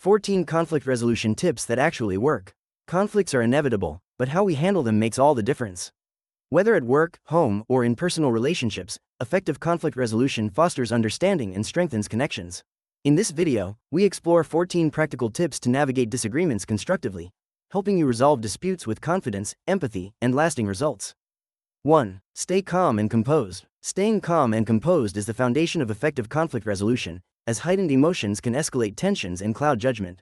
14 conflict resolution tips that actually work. Conflicts are inevitable, but how we handle them makes all the difference. Whether at work, home, or in personal relationships, effective conflict resolution fosters understanding and strengthens connections. In this video, we explore 14 practical tips to navigate disagreements constructively, helping you resolve disputes with confidence, empathy, and lasting results. 1. Stay calm and composed. Staying calm and composed is the foundation of effective conflict resolution, as heightened emotions can escalate tensions and cloud judgment.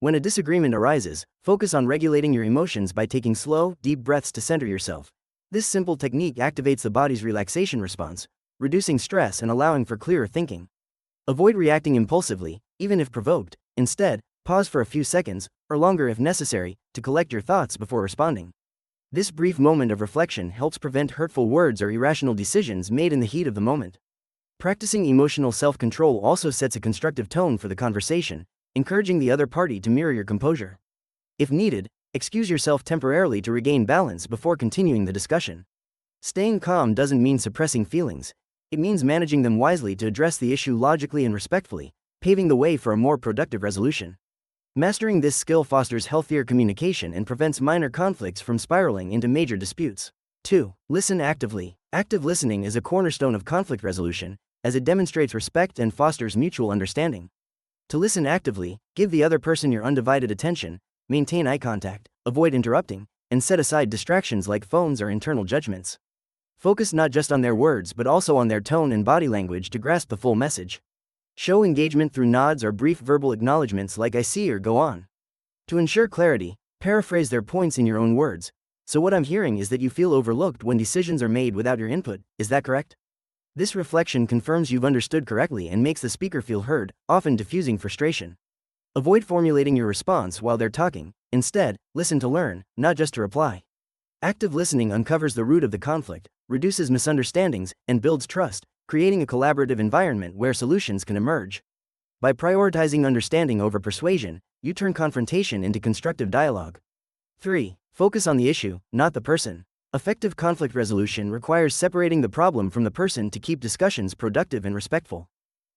When a disagreement arises, focus on regulating your emotions by taking slow, deep breaths to center yourself. This simple technique activates the body's relaxation response, reducing stress and allowing for clearer thinking. Avoid reacting impulsively, even if provoked. Instead, pause for a few seconds, or longer if necessary, to collect your thoughts before responding. This brief moment of reflection helps prevent hurtful words or irrational decisions made in the heat of the moment. Practicing emotional self-control also sets a constructive tone for the conversation, encouraging the other party to mirror your composure. If needed, excuse yourself temporarily to regain balance before continuing the discussion. Staying calm doesn't mean suppressing feelings. It means managing them wisely to address the issue logically and respectfully, paving the way for a more productive resolution. Mastering this skill fosters healthier communication and prevents minor conflicts from spiraling into major disputes. 2. Listen actively. Active listening is a cornerstone of conflict resolution, as it demonstrates respect and fosters mutual understanding. To listen actively, give the other person your undivided attention, maintain eye contact, avoid interrupting, and set aside distractions like phones or internal judgments. Focus not just on their words but also on their tone and body language to grasp the full message. Show engagement through nods or brief verbal acknowledgments like "I see" or "go on." To ensure clarity, paraphrase their points in your own words. "So what I'm hearing is that you feel overlooked when decisions are made without your input, is that correct?" This reflection confirms you've understood correctly and makes the speaker feel heard, often diffusing frustration. Avoid formulating your response while they're talking. Instead, listen to learn, not just to reply. Active listening uncovers the root of the conflict, reduces misunderstandings, and builds trust, creating a collaborative environment where solutions can emerge. By prioritizing understanding over persuasion, you turn confrontation into constructive dialogue. 3. Focus on the issue, not the person. Effective conflict resolution requires separating the problem from the person to keep discussions productive and respectful.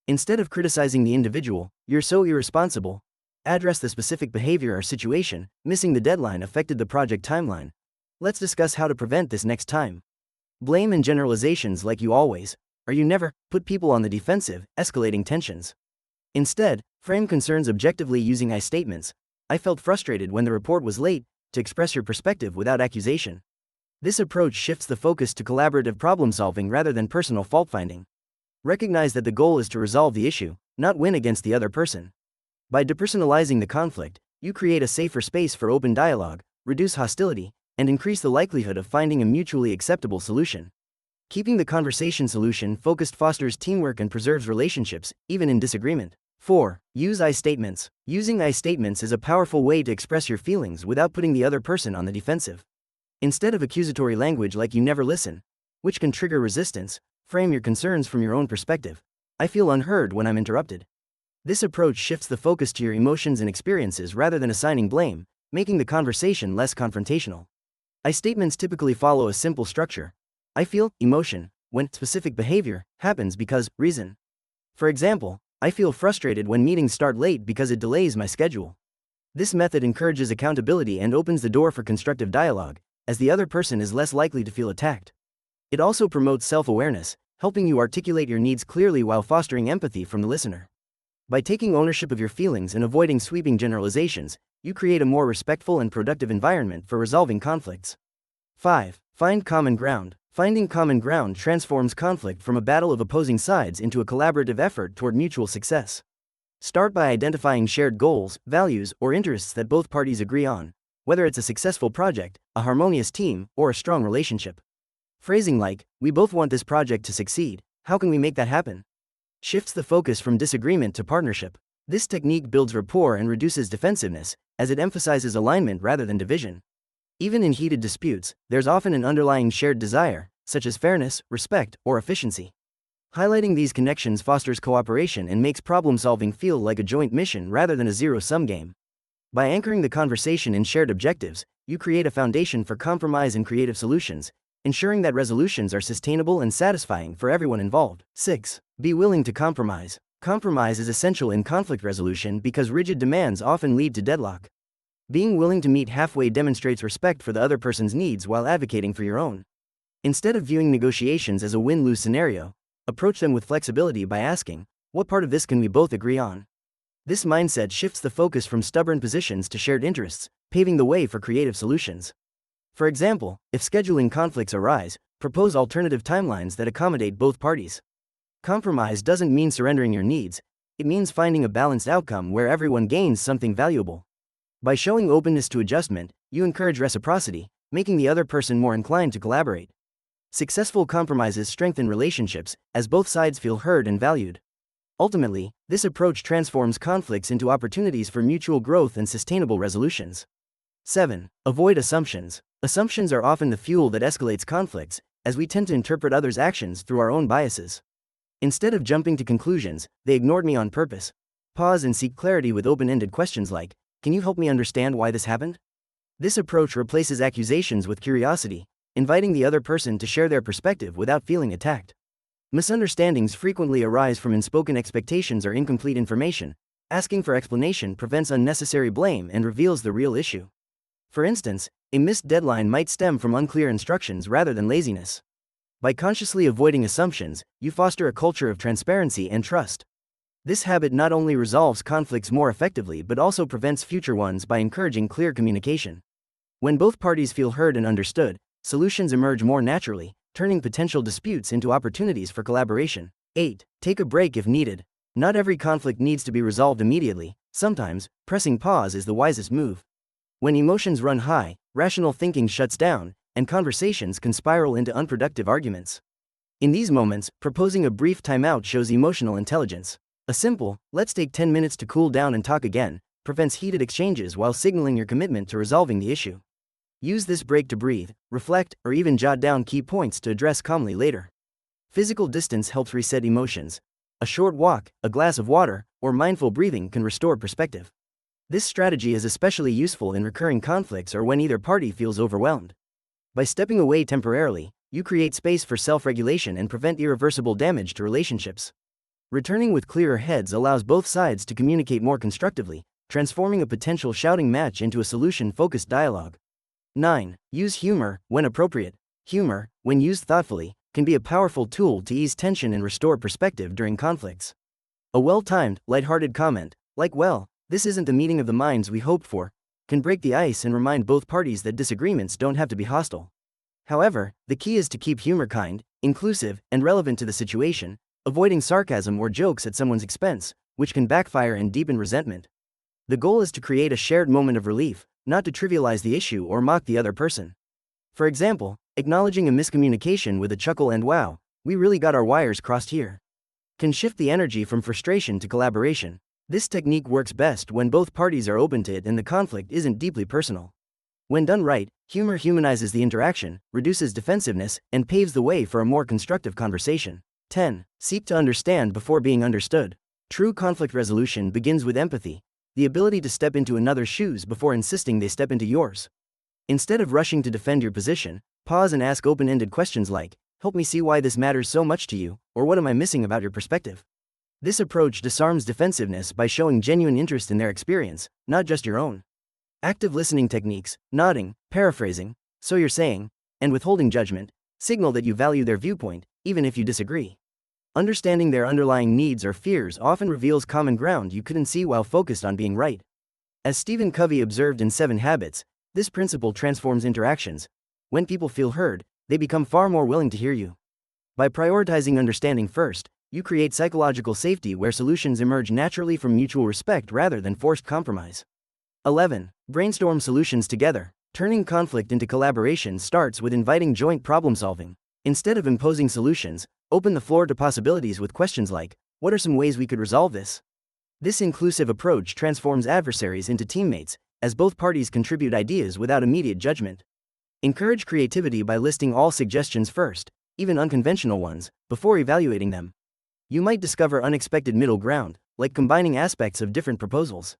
Instead of criticizing the individual, "You're so irresponsible," address the specific behavior or situation. "Missing the deadline affected the project timeline. Let's discuss how to prevent this next time." Blame and generalizations like "you always," or "you never," put people on the defensive, escalating tensions. Instead, frame concerns objectively using "I" statements. "I felt frustrated when the report was late," to express your perspective without accusation. This approach shifts the focus to collaborative problem-solving rather than personal fault-finding. Recognize that the goal is to resolve the issue, not win against the other person. By depersonalizing the conflict, you create a safer space for open dialogue, reduce hostility, and increase the likelihood of finding a mutually acceptable solution. Keeping the conversation solution-focused fosters teamwork and preserves relationships, even in disagreement. 4. Use "I" statements. Using "I" statements is a powerful way to express your feelings without putting the other person on the defensive. Instead of accusatory language like "you never listen," which can trigger resistance, frame your concerns from your own perspective. "I feel unheard when I'm interrupted." This approach shifts the focus to your emotions and experiences rather than assigning blame, making the conversation less confrontational. "I" statements typically follow a simple structure. "I feel," emotion, when specific behavior happens because reason. For example, "I feel frustrated when meetings start late because it delays my schedule." This method encourages accountability and opens the door for constructive dialogue, as the other person is less likely to feel attacked. It also promotes self-awareness, helping you articulate your needs clearly while fostering empathy from the listener. By taking ownership of your feelings and avoiding sweeping generalizations, you create a more respectful and productive environment for resolving conflicts. 5. Find common ground. Finding common ground transforms conflict from a battle of opposing sides into a collaborative effort toward mutual success. Start by identifying shared goals, values, or interests that both parties agree on, whether it's a successful project, a harmonious team, or a strong relationship. Phrasing like, "We both want this project to succeed, how can we make that happen?" shifts the focus from disagreement to partnership. This technique builds rapport and reduces defensiveness, as it emphasizes alignment rather than division. Even in heated disputes, there's often an underlying shared desire, such as fairness, respect, or efficiency. Highlighting these connections fosters cooperation and makes problem-solving feel like a joint mission rather than a zero-sum game. By anchoring the conversation in shared objectives, you create a foundation for compromise and creative solutions, ensuring that resolutions are sustainable and satisfying for everyone involved. 6. Be willing to compromise. Compromise is essential in conflict resolution because rigid demands often lead to deadlock. Being willing to meet halfway demonstrates respect for the other person's needs while advocating for your own. Instead of viewing negotiations as a win-lose scenario, approach them with flexibility by asking, what part of this can we both agree on? This mindset shifts the focus from stubborn positions to shared interests, paving the way for creative solutions. For example, if scheduling conflicts arise, propose alternative timelines that accommodate both parties. Compromise doesn't mean surrendering your needs, it means finding a balanced outcome where everyone gains something valuable. By showing openness to adjustment, you encourage reciprocity, making the other person more inclined to collaborate. Successful compromises strengthen relationships, as both sides feel heard and valued. Ultimately, this approach transforms conflicts into opportunities for mutual growth and sustainable resolutions. 7. Avoid assumptions. Assumptions are often the fuel that escalates conflicts, as we tend to interpret others' actions through our own biases. Instead of jumping to conclusions, they ignored me on purpose. Pause and seek clarity with open-ended questions like, can you help me understand why this happened? This approach replaces accusations with curiosity, inviting the other person to share their perspective without feeling attacked. Misunderstandings frequently arise from unspoken expectations or incomplete information. Asking for explanation prevents unnecessary blame and reveals the real issue. For instance, a missed deadline might stem from unclear instructions rather than laziness. By consciously avoiding assumptions, you foster a culture of transparency and trust. This habit not only resolves conflicts more effectively but also prevents future ones by encouraging clear communication. When both parties feel heard and understood, solutions emerge more naturally, turning potential disputes into opportunities for collaboration. 8. Take a break if needed. Not every conflict needs to be resolved immediately. Sometimes, pressing pause is the wisest move. When emotions run high, rational thinking shuts down, and conversations can spiral into unproductive arguments. In these moments, proposing a brief timeout shows emotional intelligence. A simple, let's take 10 minutes to cool down and talk again, prevents heated exchanges while signaling your commitment to resolving the issue. Use this break to breathe, reflect, or even jot down key points to address calmly later. Physical distance helps reset emotions. A short walk, a glass of water, or mindful breathing can restore perspective. This strategy is especially useful in recurring conflicts or when either party feels overwhelmed. By stepping away temporarily, you create space for self-regulation and prevent irreversible damage to relationships. Returning with clearer heads allows both sides to communicate more constructively, transforming a potential shouting match into a solution-focused dialogue. 9. Use humor when appropriate. Humor, when used thoughtfully, can be a powerful tool to ease tension and restore perspective during conflicts. A well-timed, lighthearted comment, like, well, this isn't the meeting of the minds we hoped for, can break the ice and remind both parties that disagreements don't have to be hostile. However, the key is to keep humor kind, inclusive, and relevant to the situation, avoiding sarcasm or jokes at someone's expense, which can backfire and deepen resentment. The goal is to create a shared moment of relief, not to trivialize the issue or mock the other person. For example, acknowledging a miscommunication with a chuckle and wow, we really got our wires crossed here, can shift the energy from frustration to collaboration. This technique works best when both parties are open to it and the conflict isn't deeply personal. When done right, humor humanizes the interaction, reduces defensiveness, and paves the way for a more constructive conversation. 10. Seek to understand before being understood. True conflict resolution begins with empathy, the ability to step into another's shoes before insisting they step into yours. Instead of rushing to defend your position, pause and ask open-ended questions like, help me see why this matters so much to you, or what am I missing about your perspective? This approach disarms defensiveness by showing genuine interest in their experience, not just your own. Active listening techniques, nodding, paraphrasing, so you're saying, and withholding judgment, signal that you value their viewpoint, even if you disagree. Understanding their underlying needs or fears often reveals common ground you couldn't see while focused on being right. As Stephen Covey observed in 7 Habits, this principle transforms interactions. When people feel heard, they become far more willing to hear you. By prioritizing understanding first, you create psychological safety where solutions emerge naturally from mutual respect rather than forced compromise. 11. Brainstorm solutions together. Turning conflict into collaboration starts with inviting joint problem-solving. Instead of imposing solutions, open the floor to possibilities with questions like, what are some ways we could resolve this? This inclusive approach transforms adversaries into teammates, as both parties contribute ideas without immediate judgment. Encourage creativity by listing all suggestions first, even unconventional ones, before evaluating them. You might discover unexpected middle ground, like combining aspects of different proposals.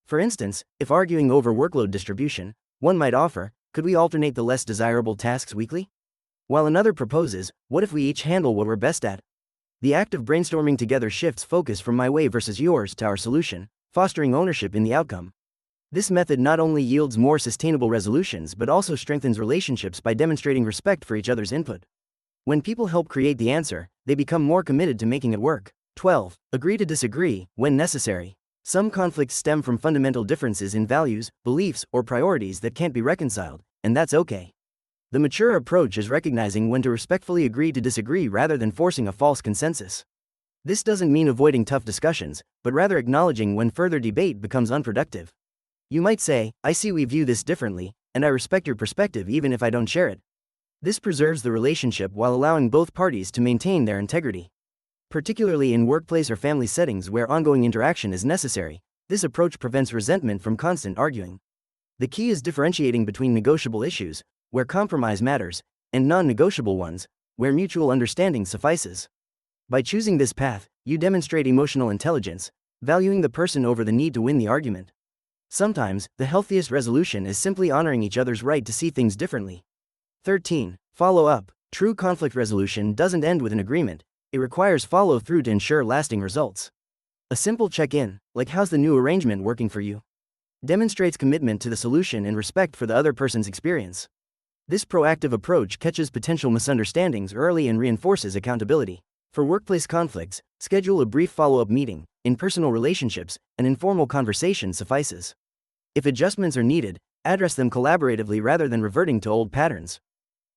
For instance, if arguing over workload distribution, one might offer, could we alternate the less desirable tasks weekly? While another proposes, what if we each handle what we're best at? The act of brainstorming together shifts focus from my way versus yours to our solution, fostering ownership in the outcome. This method not only yields more sustainable resolutions but also strengthens relationships by demonstrating respect for each other's input. When people help create the answer, they become more committed to making it work. 12. Agree to disagree, when necessary. Some conflicts stem from fundamental differences in values, beliefs, or priorities that can't be reconciled, and that's okay. The mature approach is recognizing when to respectfully agree to disagree rather than forcing a false consensus. This doesn't mean avoiding tough discussions, but rather acknowledging when further debate becomes unproductive. You might say, "I see we view this differently, and I respect your perspective even if I don't share it." This preserves the relationship while allowing both parties to maintain their integrity. Particularly in workplace or family settings where ongoing interaction is necessary, this approach prevents resentment from constant arguing. The key is differentiating between negotiable issues, where compromise matters, and non-negotiable ones, where mutual understanding suffices. By choosing this path, you demonstrate emotional intelligence, valuing the person over the need to win the argument. Sometimes, the healthiest resolution is simply honoring each other's right to see things differently. 13. Follow up. True conflict resolution doesn't end with an agreement, it requires follow-through to ensure lasting results. A simple check-in, like "How's the new arrangement working for you?" demonstrates commitment to the solution and respect for the other person's experience. This proactive approach catches potential misunderstandings early and reinforces accountability. For workplace conflicts, schedule a brief follow-up meeting. In personal relationships, an informal conversation suffices. If adjustments are needed, address them collaboratively rather than reverting to old patterns.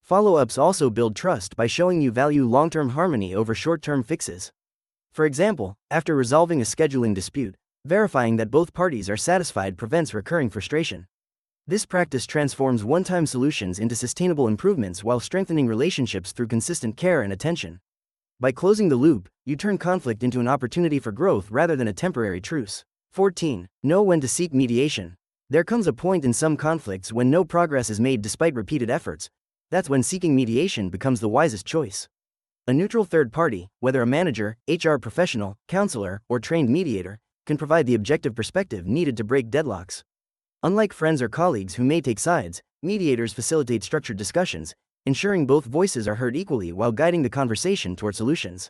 Follow-ups also build trust by showing you value long-term harmony over short-term fixes. For example, after resolving a scheduling dispute, verifying that both parties are satisfied prevents recurring frustration. This practice transforms one-time solutions into sustainable improvements while strengthening relationships through consistent care and attention. By closing the loop, you turn conflict into an opportunity for growth rather than a temporary truce. 14. Know when to seek mediation. There comes a point in some conflicts when no progress is made despite repeated efforts. That's when seeking mediation becomes the wisest choice. A neutral third party, whether a manager, HR professional, counselor, or trained mediator, can provide the objective perspective needed to break deadlocks. Unlike friends or colleagues who may take sides, mediators facilitate structured discussions, ensuring both voices are heard equally while guiding the conversation toward solutions.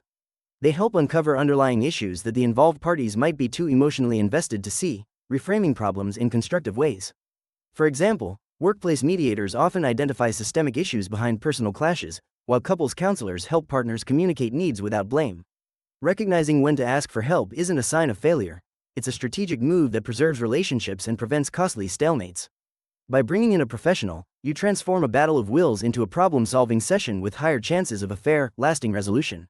They help uncover underlying issues that the involved parties might be too emotionally invested to see, reframing problems in constructive ways. For example, workplace mediators often identify systemic issues behind personal clashes, while couples counselors help partners communicate needs without blame. Recognizing when to ask for help isn't a sign of failure, it's a strategic move that preserves relationships and prevents costly stalemates. By bringing in a professional, you transform a battle of wills into a problem-solving session with higher chances of a fair, lasting resolution.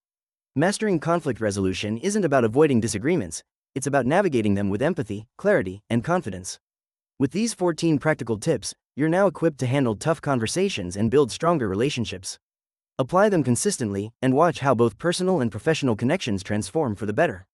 Mastering conflict resolution isn't about avoiding disagreements, it's about navigating them with empathy, clarity, and confidence. With these 14 practical tips, you're now equipped to handle tough conversations and build stronger relationships. Apply them consistently, and watch how both personal and professional connections transform for the better.